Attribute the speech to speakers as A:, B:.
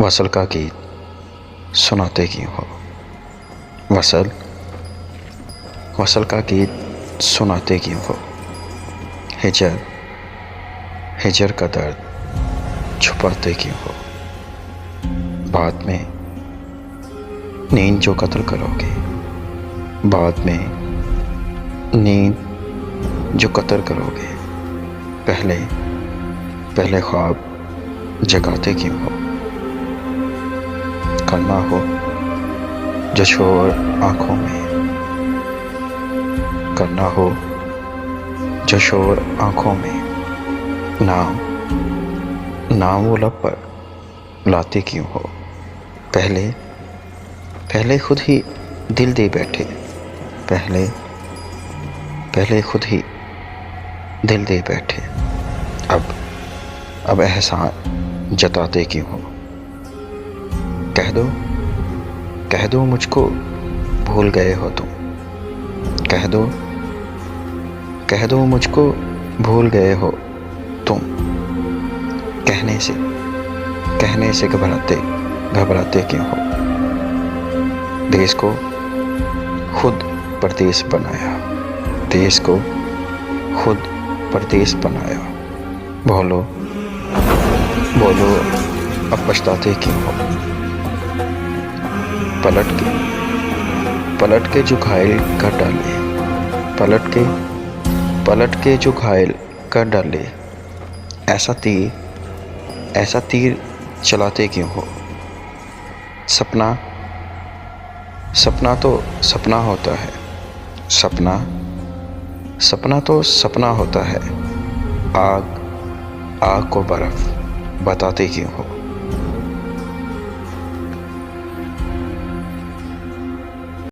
A: वसल का गीत सुनाते क्यों हो। वसल वसल का गीत सुनाते क्यों हो। हिजर हिजर का दर्द छुपाते क्यों हो। बाद में नींद जो कत्ल करोगे, बाद में नींद जो कत्ल करोगे, पहले पहले ख्वाब जगाते क्यों हो। करना हो जो शोर आँखों में, करना हो जो शोर आँखों में, नाम नाम वो लब पर लाते क्यों हो। पहले पहले खुद ही दिल दे बैठे, पहले पहले खुद ही दिल दे बैठे, अब एहसान जताते क्यों हो। कह दो मुझको भूल गए हो तुम, कह दो मुझको भूल गए हो तुम। कहने से घबराते क्यों हो। देश को खुद परदेश बनाया, देश को खुद परदेश बनाया। बोलो अब पछताते क्यों हो। पलट के जो घायल कर डाले, पलट के जो घायल कर डाले, ऐसा तीर चलाते क्यों हो। सपना तो सपना होता है, सपना तो सपना होता है। आग को बर्फ बताते क्यों हो।